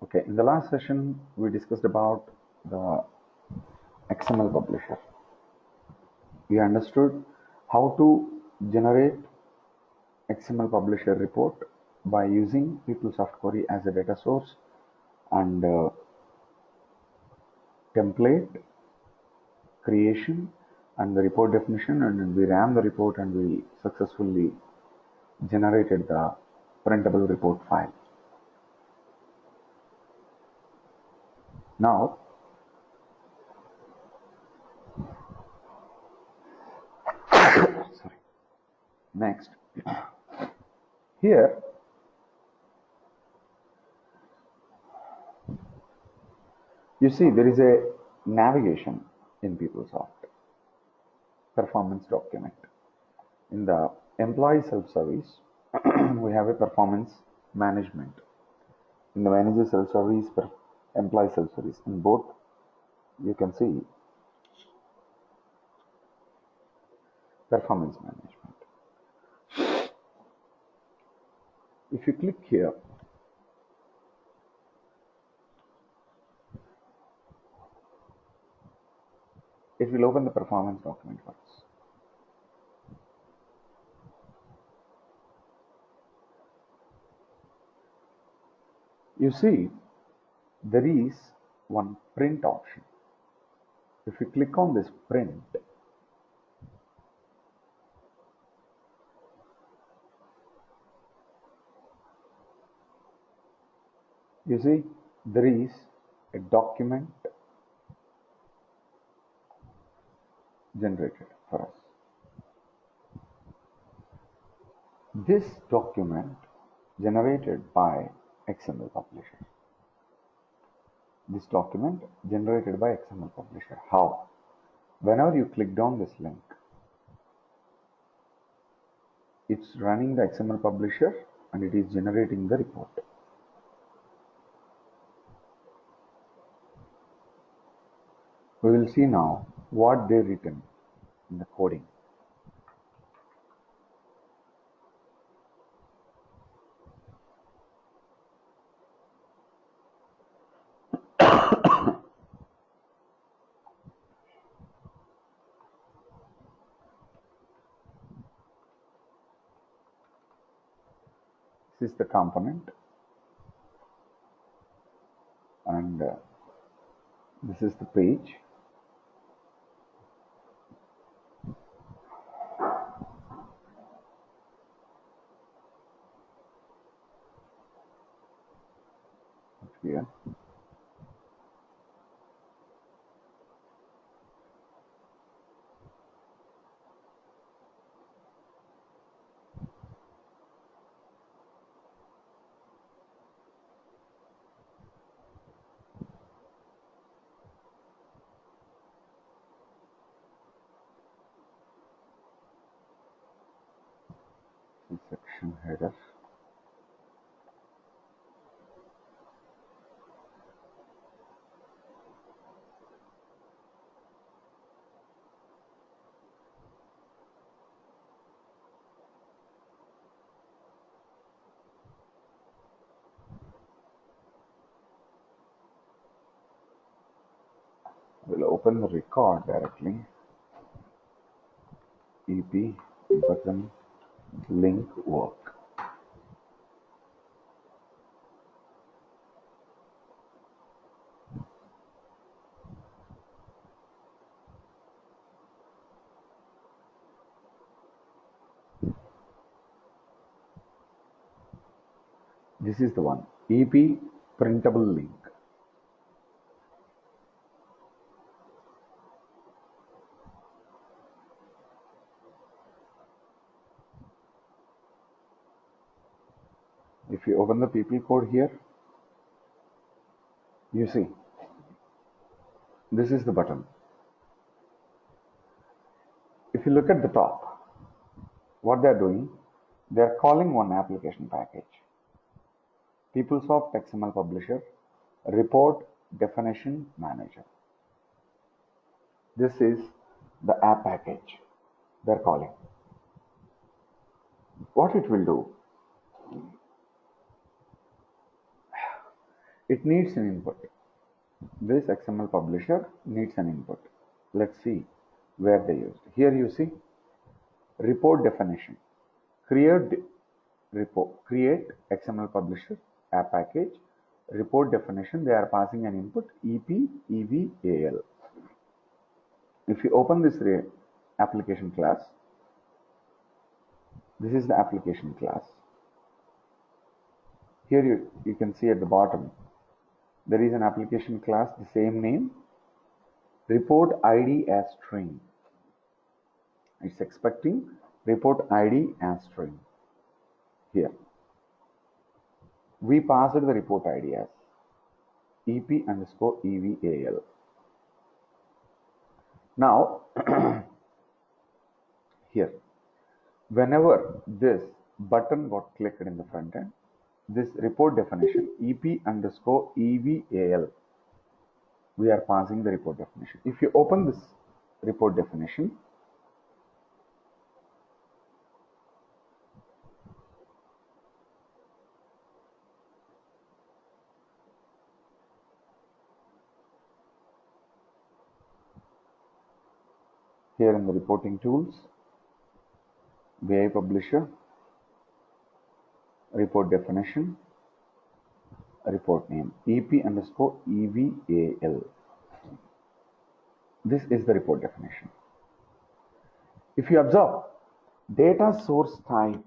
Okay, in the last session, we discussed about the XML publisher. We understood how to generate XML publisher report by using PeopleSoft query as a data source and template creation and the report definition, and we ran the report and we successfully generated the printable report file. Now, sorry. Next, here you see there is a navigation in PeopleSoft performance document. In the employee self-service, we have a performance management. In the manager self-service, employee self-service. In both, you can see performance management. If you click here, it will open the performance document for us. You see, there is one print option. If you click on this print, you see there is a document generated for us. This document generated by XML publisher. This document generated by XML publisher. How? Whenever you clicked on this link, it's running the XML publisher and it is generating the report. We will see now what they written in the coding. This is the component and this is the page. Here. Section header. We'll open the record directly. EP button link work. This is the one. EP printable link. If you open the people code here, you see this is the button. If you look at the top, what they are doing, they are calling one application package. PeopleSoft XML Publisher Report Definition Manager. This is the app package they are calling. What it will do, it needs an input. This XML publisher needs an input. Let's see where they used. Here you see report definition. Create XML publisher app package report definition. They are passing an input EV/EVAL. If you open this application class, this is the application class. Here you can see at the bottom there is an application class, the same name, report ID as string. It's expecting report ID as string. Here we passed the report ID as EP_EVAL. Now here, whenever this button got clicked in the front end, this report definition EP_EVAL, we are passing the report definition. If you open this report definition, here in the reporting tools, BI publisher, report definition, report name, EP_EVAL. This is the report definition. If you observe, data source type,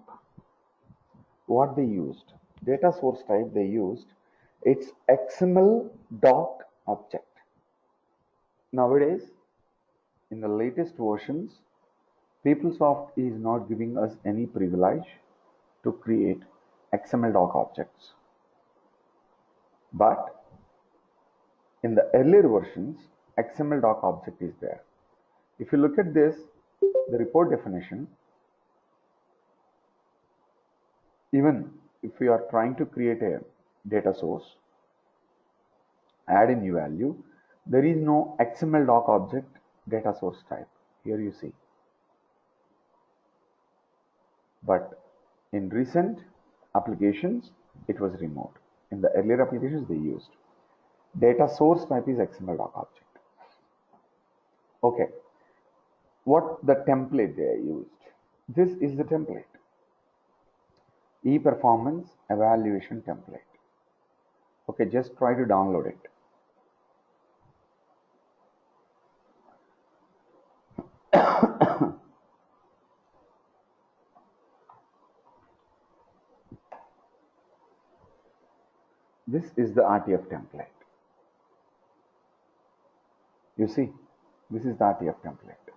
what they used, data source type they used, it's XML doc object. Nowadays, in the latest versions, PeopleSoft is not giving us any privilege to create XML doc objects. But in the earlier versions, XML doc object is there. If you look at this, the report definition, even if we are trying to create a data source, add a new value, there is no XML doc object data source type. Here you see. But in recent applications, it was removed. In the earlier applications, they used. Data source type is XML doc object. Okay. What the template they used? This is the template. E-performance evaluation template. Okay, just try to download it. This is the RTF template. You see, this is the RTF template.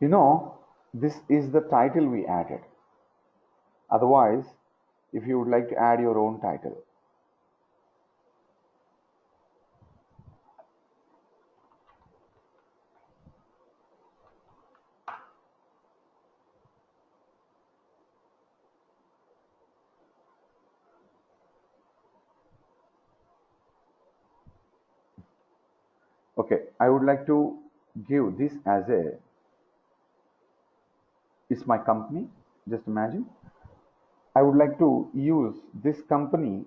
You know, this is the title we added. Otherwise, if you would like to add your own title, okay, I would like to give this as a, it's my company, just imagine. I would like to use this company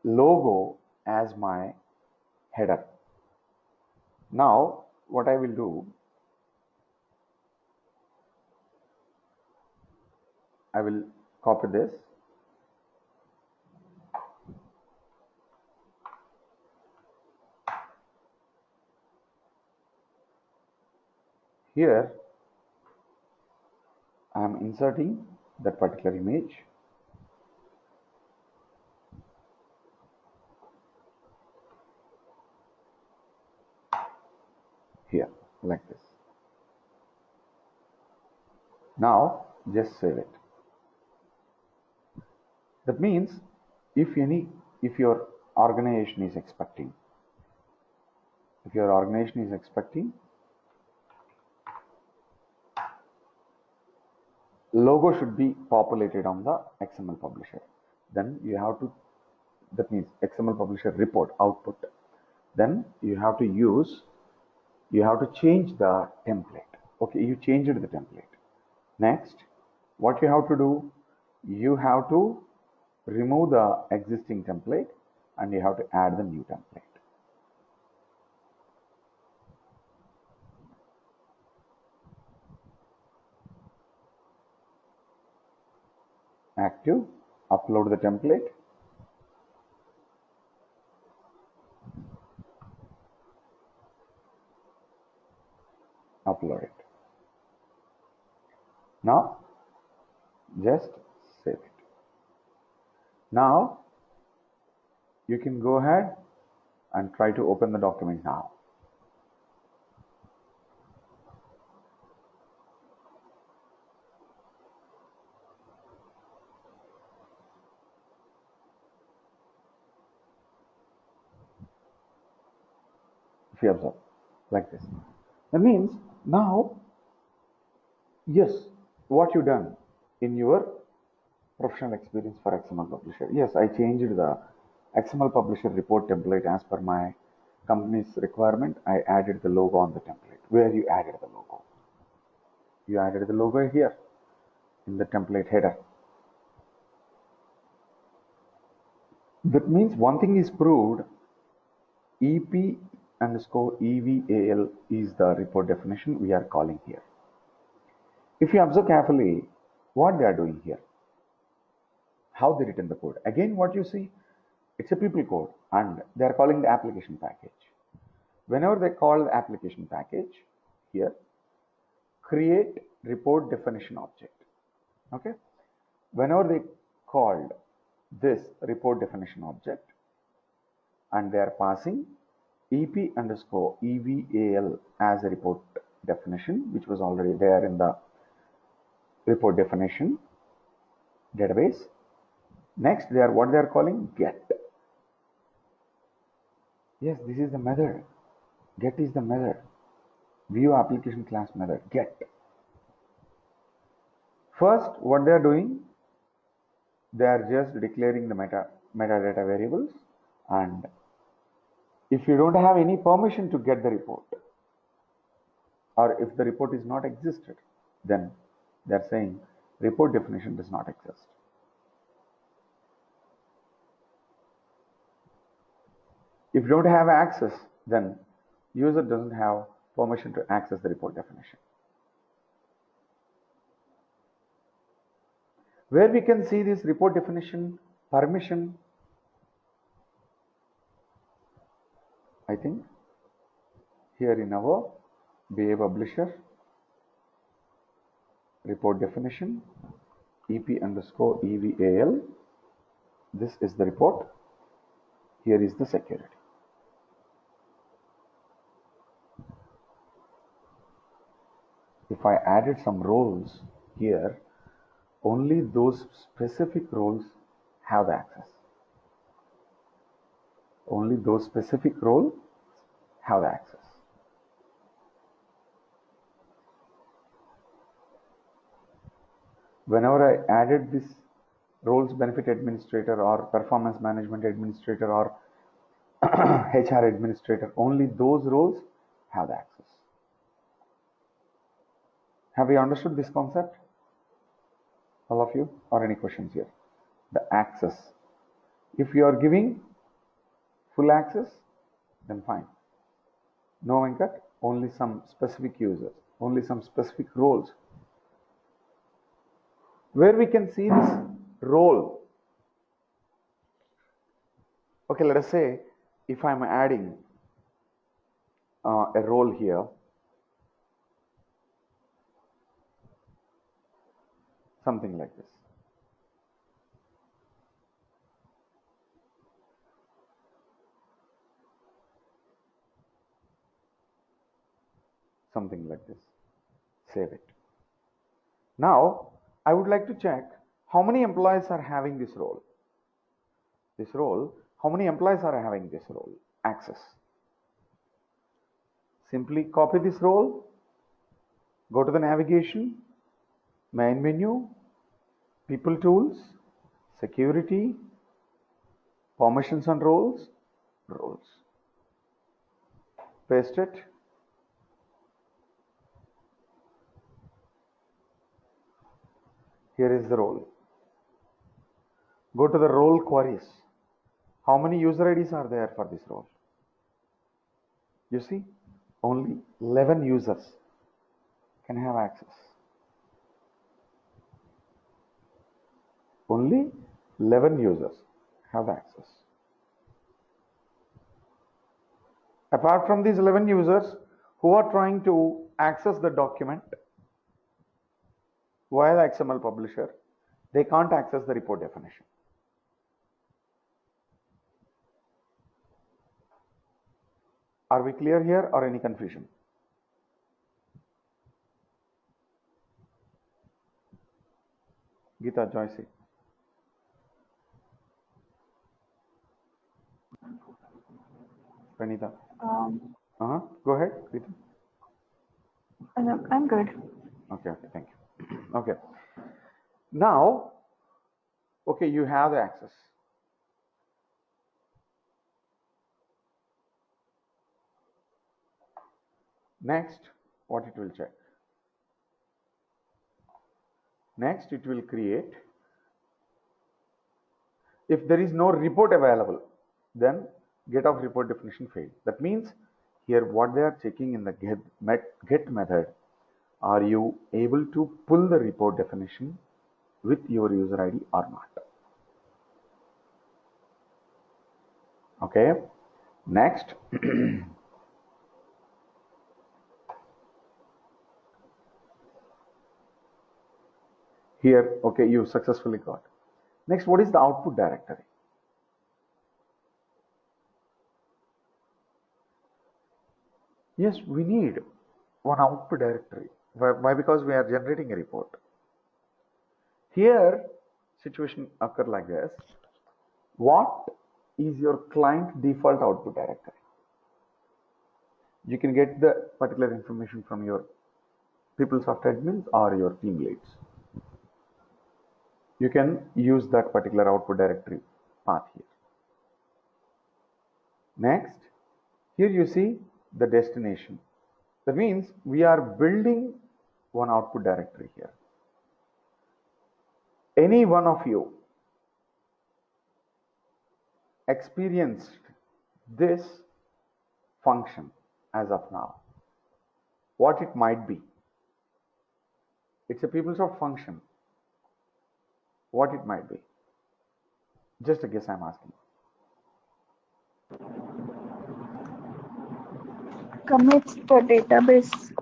logo as my header. Now, what I will do, I will copy this. Here, I am inserting that particular image. Here, like this. Now, just save it. That means, if your organization is expecting, logo should be populated on the XML publisher. Then you have to, that means XML publisher report output. Then you have to change the template. Okay, you changed the template. Next, what you have to do, you have to remove the existing template and you have to add the new template. Active, upload the template. Upload it. Now, just save it. Now, you can go ahead and try to open the document now. If you observe, like this. That means now, yes, what you done in your professional experience for XML Publisher. Yes, I changed the XML Publisher report template as per my company's requirement. I added the logo on the template. Where you added the logo? You added the logo here in the template header. That means one thing is proved. EP underscore EVAL is the report definition we are calling here. If you observe carefully what they are doing here, how they written the code. Again, what you see, it's a people code and they are calling the application package. Whenever they call the application package, here, create report definition object. Okay. Whenever they called this report definition object and they are passing EP underscore EVAL as a report definition, which was already there in the report definition database. Next, they are what they are calling get. Yes, this is the method. Get is the method. View application class method, get. First, what they are doing, they are just declaring the metadata variables, and if you don't have any permission to get the report, or if the report is not existed, then they are saying report definition does not exist. If you don't have access, then user doesn't have permission to access the report definition. Where we can see this report definition permission, I think here in our BA publisher report definition EP underscore EVAL, this is the report, here is the security. If I added some roles here, only those specific roles have the access. Only those specific roles have the access. Whenever I added this roles benefit administrator or performance management administrator or HR administrator, only those roles have the access. Have you understood this concept? All of you, or any questions here? The access. If you are giving full access, then fine. No, Venkat, only some specific users, only some specific roles. Where we can see this role. Okay, let us say if I'm adding a role here, something like this. Something like this. Save it. Now, I would like to check how many employees are having this role. This role, how many employees are having this role? Access. Simply copy this role, go to the navigation, main menu, people tools, security, permissions on roles, roles. Paste it. Here is the role. Go to the role queries. How many user IDs are there for this role? You see, only 11 users can have access. Only 11 users have access. Apart from these 11 users who are trying to access the document via the XML publisher, they can't access the report definition. Are we clear here or any confusion? Geeta, Joyce. Pranita. Go ahead, Geeta. I'm good. Okay, thank you. Okay. Now, okay, you have the access. Next, what it will check? Next, it will create. If there is no report available, then get of report definition failed. That means here what they are checking in the get method, are you able to pull the report definition with your user ID or not? Okay. Next, here, okay, you successfully got. Next, what is the output directory? Yes, we need one output directory. Why? Because we are generating a report. Here, situation occur like this. What is your client default output directory? You can get the particular information from your PeopleSoft admins or your team leads. You can use that particular output directory path here. Next, here you see the destination. That means we are building one output directory here. Any one of you experienced this function as of now? What it might be? It's a PeopleSoft function. What it might be? Just a guess I'm asking. Commits the database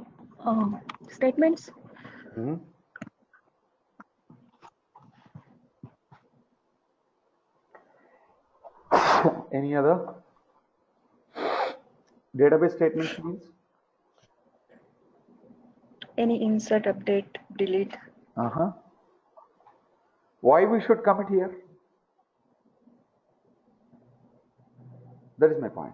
statements. Any other? Database statements means? Any insert, update, delete. Why we should commit here? That is my point.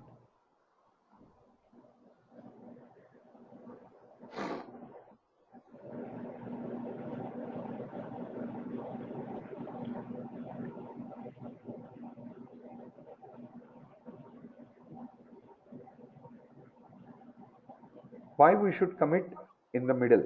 Why we should commit in the middle?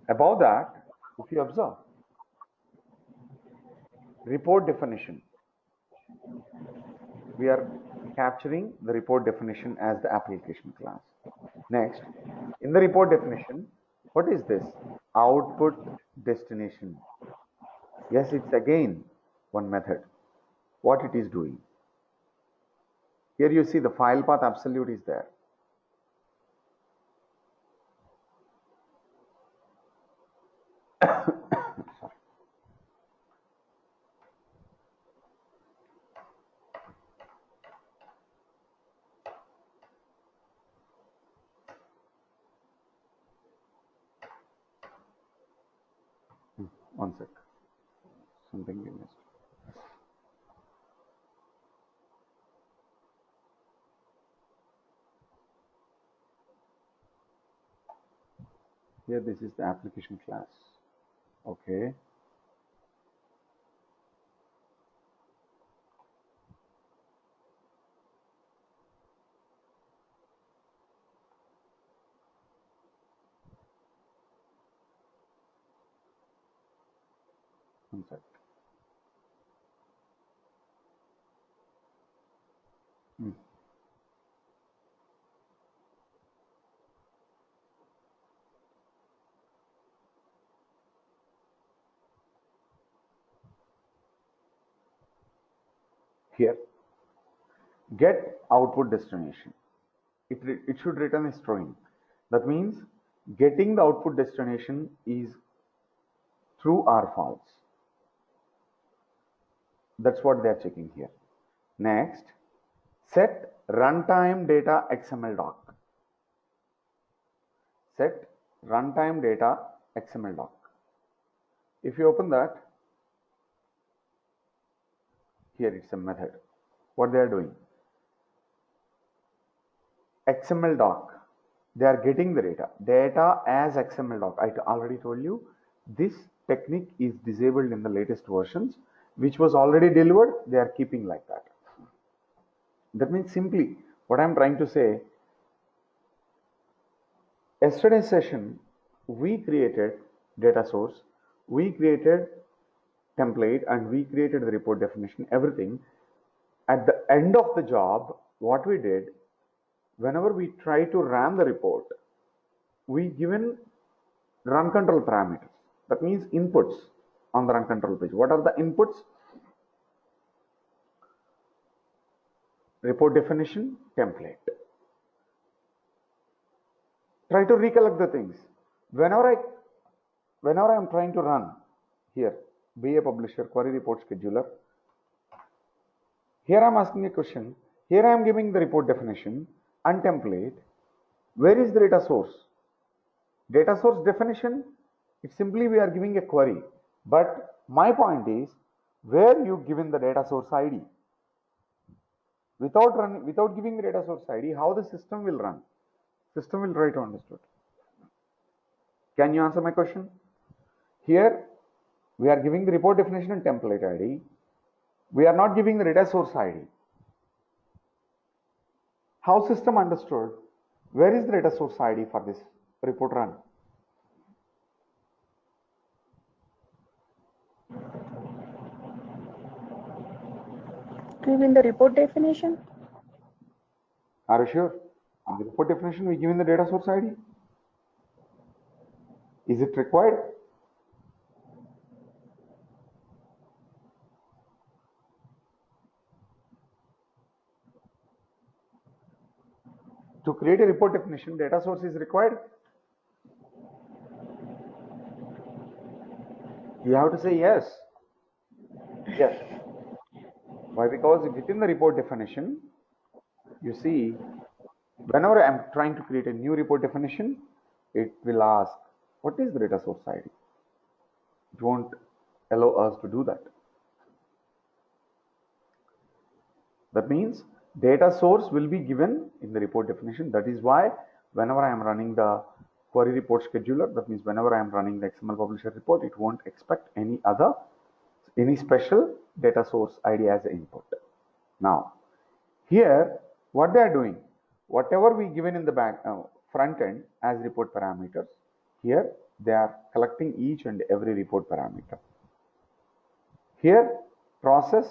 Above that, if you observe, report definition. We are capturing the report definition as the application class. Next, in the report definition, what is this? Output destination. Yes, it's again one method. What it is doing? Here you see the file path absolute is there. Sorry. One sec. Something we missed. Here this is the application class. Okay. One sec. Hmm. Here, get output destination. It should return a string. That means getting the output destination is true or false. That's what they are checking here. Next, set runtime data XML doc. Set runtime data XML doc. If you open that, here it's a method. What they are doing? XML doc. They are getting the data as XML doc. I already told you this technique is disabled in the latest versions, which was already delivered. They are keeping like that. That means simply what I'm trying to say, yesterday's session we created data source, we created template, and we created the report definition, everything. At the end of the job, what we did, whenever we try to run the report, we given run control parameters. That means inputs on the run control page. What are the inputs? Report definition, template. Try to recollect the things. Whenever I am trying to run here, be a publisher, query report scheduler. Here I am asking a question. Here I am giving the report definition and template. Where is the data source? Data source definition, it's simply we are giving a query. But my point is, where you given the data source ID? Without giving the data source ID, how the system will run? System will try to understood. Can you answer my question? Here, we are giving the report definition and template ID. We are not giving the data source ID. How system understood? Where is the data source ID for this report run? Do you mean the report definition? Are you sure? In the report definition, we given the data source ID. Is it required? To create a report definition, data source is required. You have to say yes. Yes. Why? Because within the report definition, you see, whenever I'm trying to create a new report definition, it will ask, what is the data source ID? It won't allow us to do that. That means data source will be given in the report definition. That is why whenever I am running the query report scheduler, that means whenever I am running the XML publisher report, it won't expect any special data source ID as an input. Now, here, what they are doing, whatever we given in the front end as report parameters, here they are collecting each and every report parameter. Here, process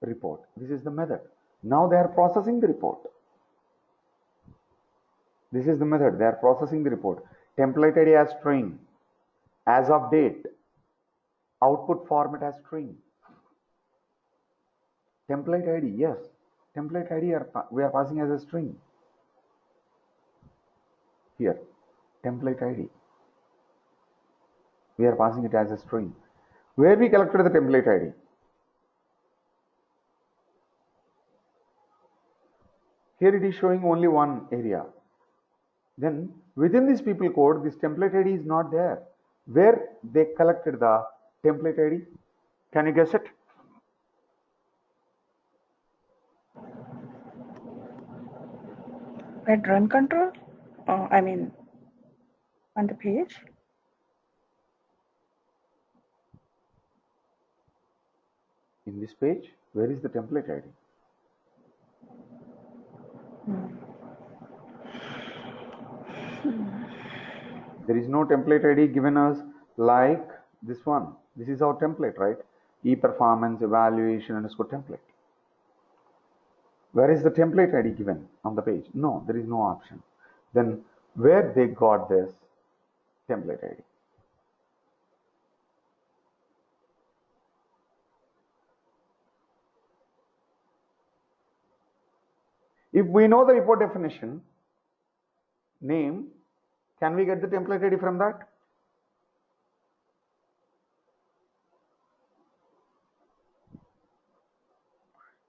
report. This is the method. Now they are processing the report. This is the method. They are processing the report. Template ID as string, as of date, output format as string. Template ID, yes. Template ID we are passing as a string. Here, template ID. We are passing it as a string. Where we collected the template ID? Here it is showing only one area. Then within this people code, this template ID is not there. Where they collected the template ID? Can you guess it? At run control? I mean, on the page? In this page, where is the template ID? There is no template ID given us like This one. This is our template, right? E-performance evaluation underscore template. Where is the template ID given on the page? No, there is no option. Then where they got this template ID? If we know the report definition, name, can we get the template ID from that?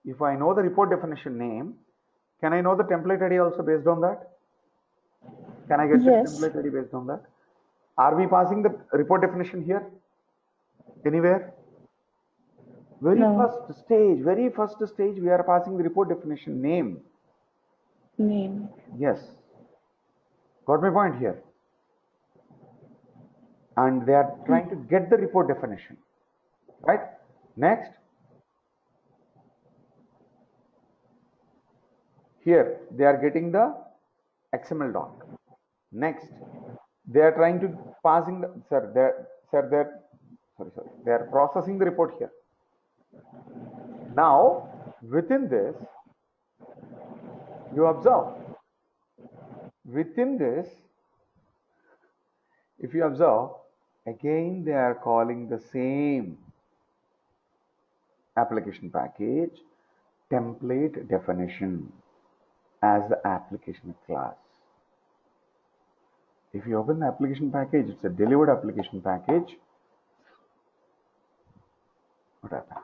If I know the report definition name, can I know the template ID also based on that? Can I get the Yes. template ID based on that? Are we passing the report definition here? Anywhere? Very first stage, we are passing the report definition name. Name. Yes. Got my point here? And they are trying to get the report definition. Right? Next. Here, they are getting the XML doc. Next, they are trying to passing the, they are processing the report here. Now, within this, you observe, within this, if you observe, again they are calling the same application package template definition as the application class. If you open the application package, it's a delivered application package. What happened?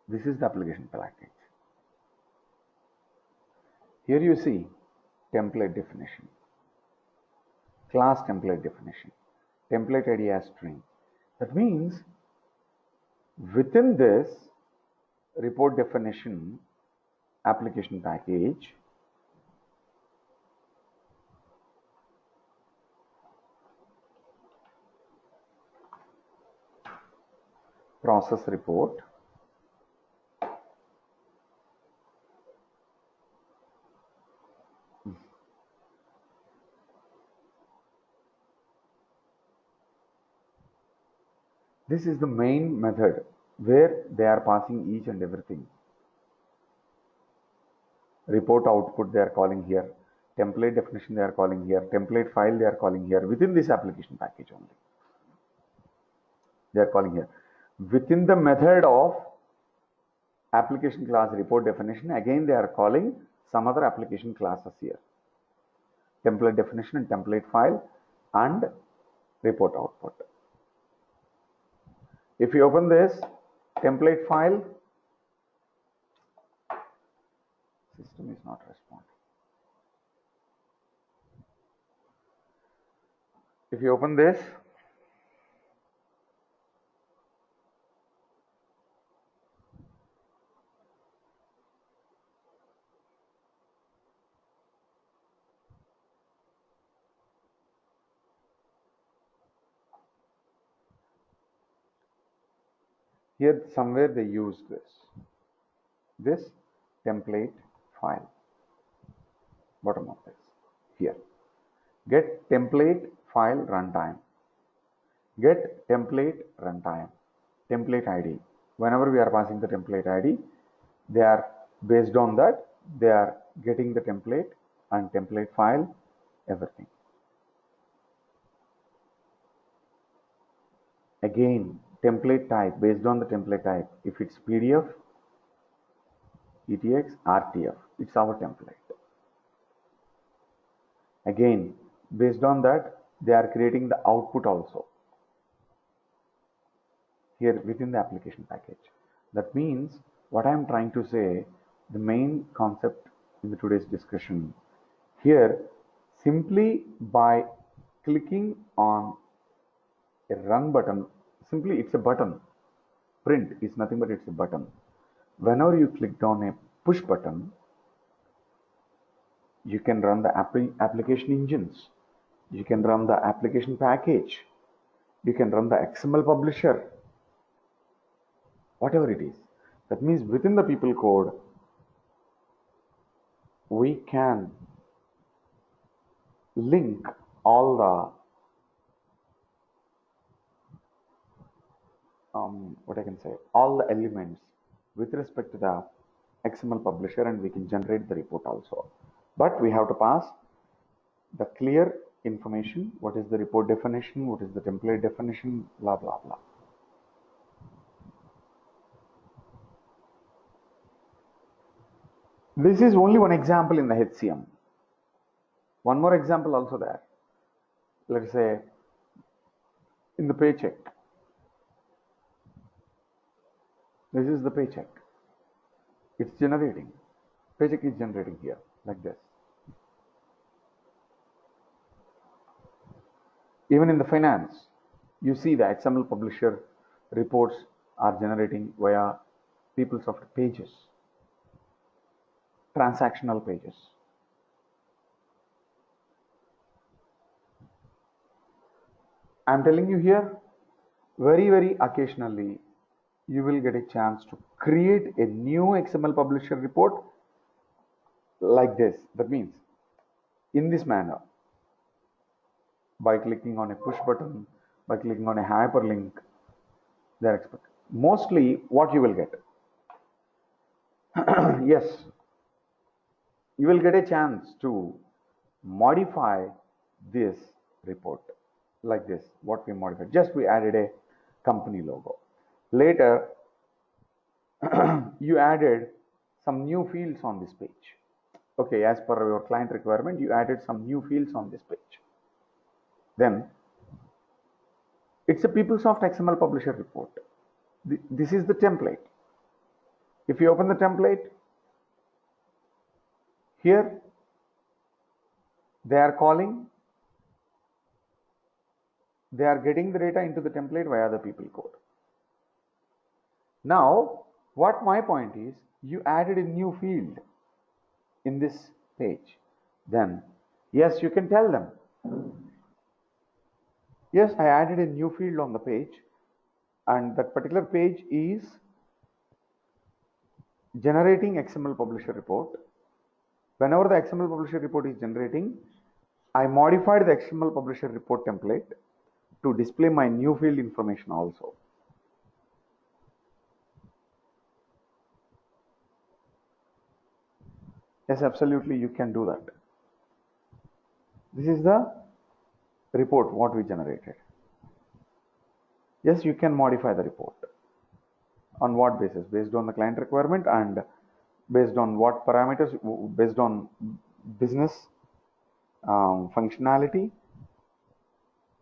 This is the application package. Here you see template definition, class template definition, template ID as string. That means within this report definition application package, process report, this is the main method where they are passing each and everything. Report output they are calling here, template definition they are calling here, template file they are calling here, within this application package only. They are calling here. Within the method of application class report definition, again they are calling some other application classes here. Template definition and template file and report output. If you open this template file, system is not responding. If you open this, here somewhere they use this template file, bottom of this, here. Get template file runtime, get template runtime, template ID. Whenever we are passing the template ID, they are based on that, they are getting the template and template file, everything. Again, template type, based on the template type, if it's PDF, ETX, RTF, it's our template. Again, based on that, they are creating the output also here within the application package. That means what I am trying to say, the main concept in the today's discussion here, simply by clicking on a run button, simply it's a button. Print is nothing but it's a button. Whenever you clicked on a push button, you can run the application engines, you can run the application package, you can run the XML publisher, whatever it is. That means within the people code, we can link all the what I can say, all the elements with respect to the XML publisher, and we can generate the report also. But we have to pass the clear information. What is the report definition? What is the template definition? Blah, blah, blah. This is only one example in the HCM. One more example also there. Let's say in the paycheck. This is the paycheck. It's generating. Paycheck is generating here, like this. Even in the finance, you see the XML publisher reports are generating via PeopleSoft pages, transactional pages. I'm telling you here, very occasionally, you will get a chance to create a new XML publisher report like this. That means in this manner, by clicking on a push button, by clicking on a hyperlink, they're expected. Mostly what you will get, yes, you will get a chance to modify this report like this. What we modified, just we added a company logo. Later, you added some new fields on this page. Okay, as per your client requirement, you added some new fields on this page. Then it's a PeopleSoft XML publisher report. This is the template. If you open the template, here they are getting the data into the template via the people code. Now, what my point is, you added a new field in this page. Then, yes, you can tell them, yes, I added a new field on the page, and that particular page is generating XML publisher report. Whenever the XML publisher report is generating, I modified the XML publisher report template to display my new field information also. Yes, absolutely, you can do that. This is the report what we generated. Yes, you can modify the report. On what basis? Based on the client requirement and based on what parameters, based on business functionality,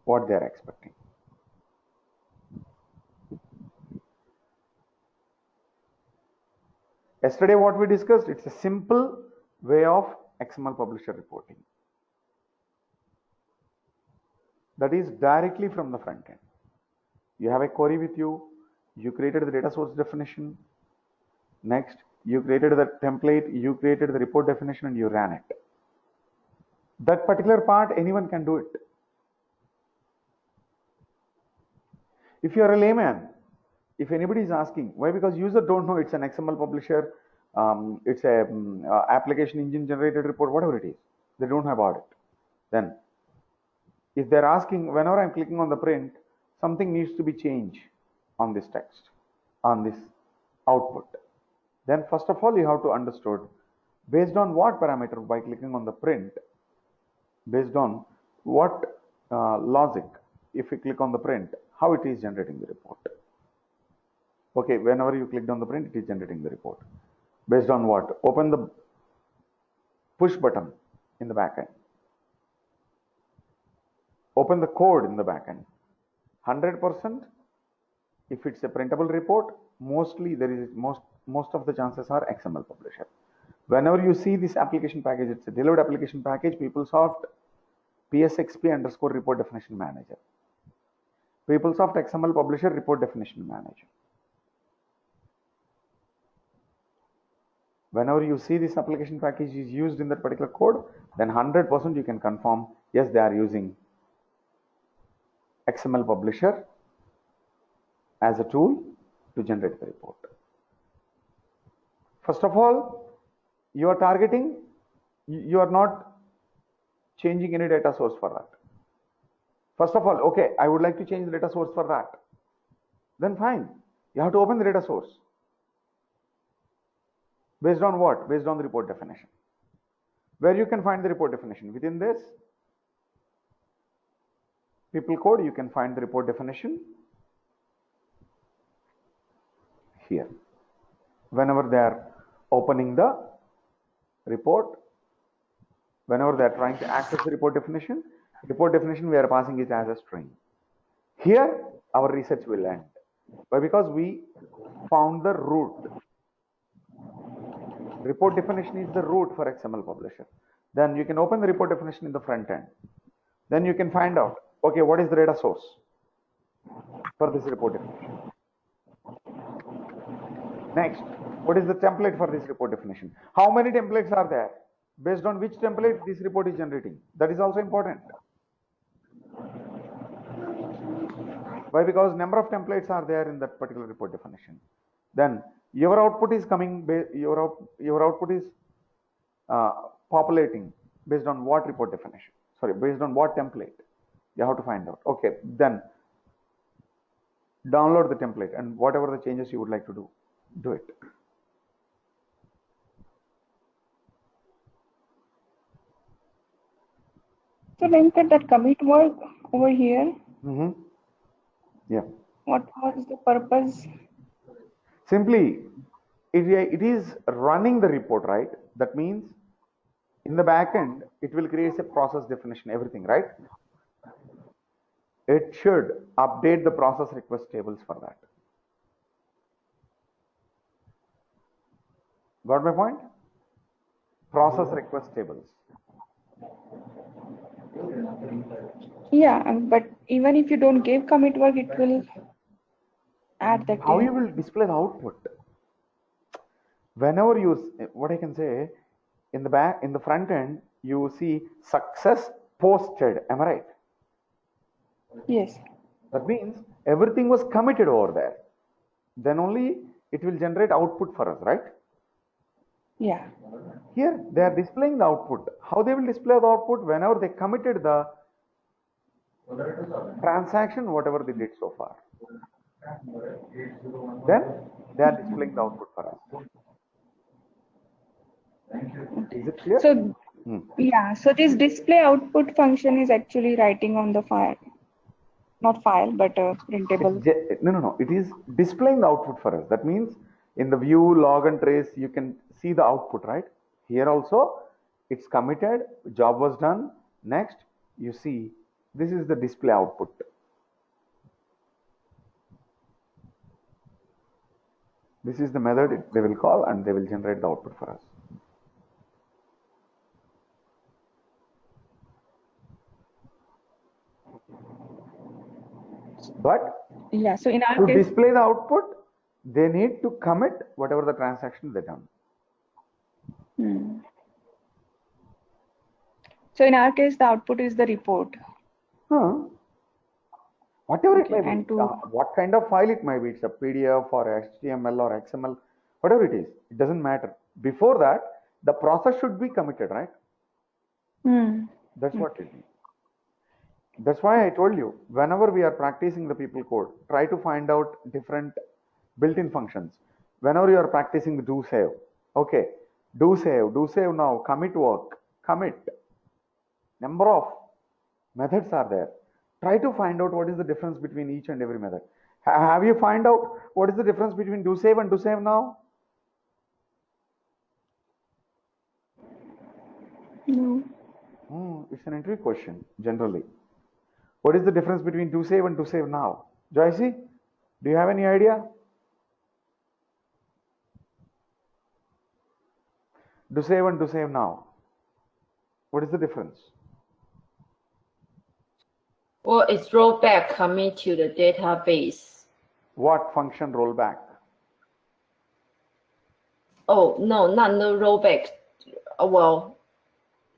what they are expecting. Yesterday what we discussed, it's a simple way of XML publisher reporting. That is directly from the front end. You have a query with you, you created the data source definition, next you created the template, you created the report definition, and you ran it. That particular part, anyone can do it. If you are a layman, if anybody is asking, why? Because user don't know it's an XML publisher, it's a application engine generated report, whatever it is, they don't know about it. Then if they're asking, whenever I'm clicking on the print, something needs to be changed on this text, on this output. Then first of all, you have to understand based on what parameter, by clicking on the print, based on what logic, if you click on the print, how it is generating the report. Okay, whenever you clicked on the print, it is generating the report. Based on what? Open the push button in the backend. Open the code in the backend. 100%, if it's a printable report, mostly there is most of the chances are XML publisher. Whenever you see this application package, it's a delivered application package, PeopleSoft PSXP underscore report definition manager. PeopleSoft XML publisher report definition manager. Whenever you see this application package is used in that particular code, then 100% you can confirm, yes, they are using XML publisher as a tool to generate the report. First of all, you are targeting, you are not changing any data source for that. First of all, okay, I would like to change the data source for that. Then fine, you have to open the data source. Based on what? Based on the report definition. Where you can find the report definition? Within this people code, you can find the report definition here. Whenever they are opening the report, whenever they are trying to access the report definition we are passing it as a string. Here our research will end. Why? Because we found the root. Report definition is the root for XML publisher. Then you can open the report definition in the front end. Then you can find out, okay, what is the data source for this report definition? Next, what is the template for this report definition? How many templates are there? Based on which template this report is generating? That is also important. Why? Because number of templates are there in that particular report definition. Then your output is coming, your output is populating based on what report definition? Sorry, based on what template? You have to find out. Okay, then download the template and whatever the changes you would like to do it. So Venkat, that commit work over here, yeah. what was the purpose? Simply, it is running the report, right? That means in the back end, it will create a process definition, everything, right? It should update the process request tables for that. Got my point? Process request tables. Yeah, but even if you don't give commit work, it will add that. How you will display the output? Whenever you, what I can say, in the front end, you see success posted. Am I right? Yes. That means everything was committed over there. Then only it will generate output for us, right? Yeah. Here they are displaying the output. How they will display the output? Whenever they committed the transaction, whatever they did so far, then they are displaying the output for us. Is it clear? So yeah, so this display output function is actually writing on the file, not file, but printable. No. It is displaying the output for us. That means in the view, log and trace, you can see the output, right? Here also, it's committed, job was done. Next, you see, this is the display output. This is the method they will call and they will generate the output for us. But yeah, so in our to case, display the output, they need to commit whatever the transaction they done. So in our case, the output is the report. Whatever it may be, what kind of file it may be, it's a PDF or HTML or XML, whatever it is, it doesn't matter. Before that, the process should be committed, right? That's what it means. That's why I told you, whenever we are practicing the people code, try to find out different built-in functions. Whenever you are practicing the do save, okay, do save now, commit work, commit. Number of methods are there. Try to find out what is the difference between each and every method. Have you find out what is the difference between do save and do save now? No. It's an interview question generally. What is the difference between do save and do save now? Joycey, do you have any idea? Do save and do save now. What is the difference? Well, it's rollback commit to the database. What function rollback? Oh, no, not no rollback. Well,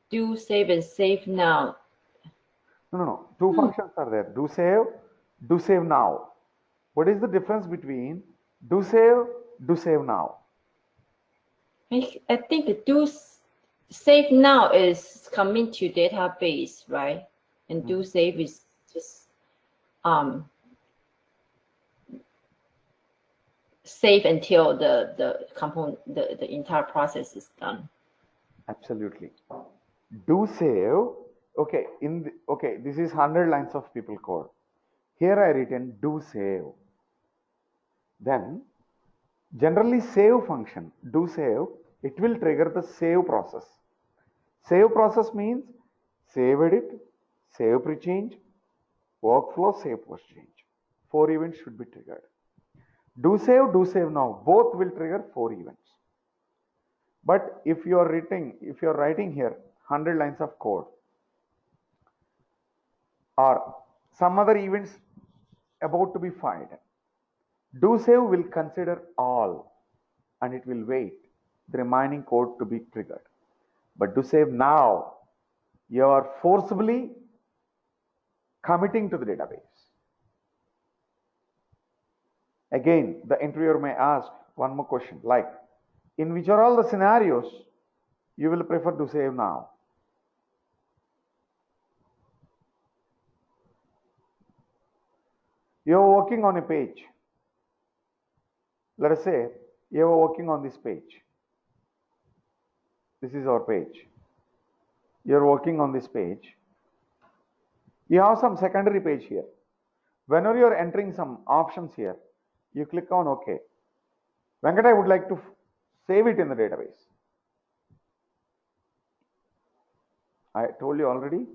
do save and save now. No. Two functions are there. Do save now. What is the difference between Do save now. I think do save now is coming to database, right? And do save is just save until the component the entire process is done. Absolutely. Do save. Okay, okay, this is 100 lines of people code. Here I written do save. Then generally save function, do save, it will trigger the save process. Save process means save edit, save pre-change, workflow, save post-change. 4 events should be triggered. Do save now, both will trigger 4 events. But if you are writing here 100 lines of code or some other events about to be fired, do save will consider all and it will wait the remaining code to be triggered. But do save now, you are forcibly committing to the database. Again, the interviewer may ask one more question like, in which are all the scenarios you will prefer to save now? You are working on a page. Let us say you are working on this page. This is our page. You are working on this page. You have some secondary page here. Whenever you are entering some options here, you click on OK. Venkat, I would like to save it in the database. I told you already,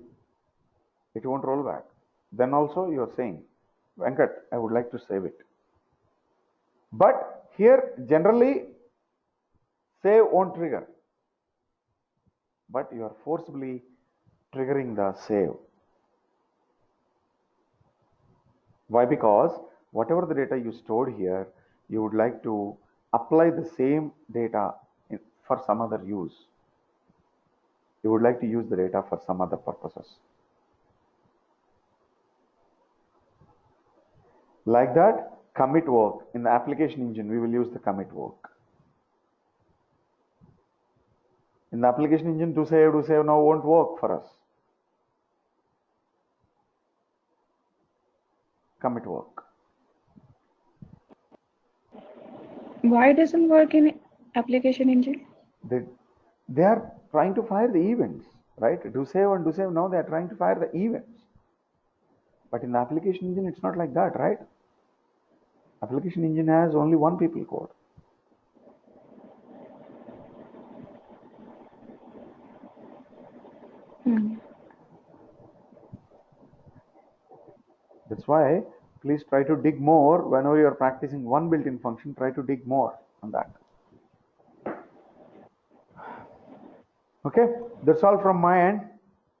it won't roll back. Then also you are saying, Venkat, I would like to save it. But here generally save won't trigger. But you are forcibly triggering the save. Why? Because whatever the data you stored here, you would like to apply the same data for some other use. You would like to use the data for some other purposes. Like that, commit work. In the application engine, we will use the commit work. In the application engine, do save now won't work for us. Commit work. Why doesn't work in application engine? They are trying to fire the events, right? Do save and do save now, they are trying to fire the events. But in the application engine, it's not like that, right? Application engine has only one people code. That's why please try to dig more whenever you are practicing one built-in function. Try to dig more on that. Okay, that's all from my end.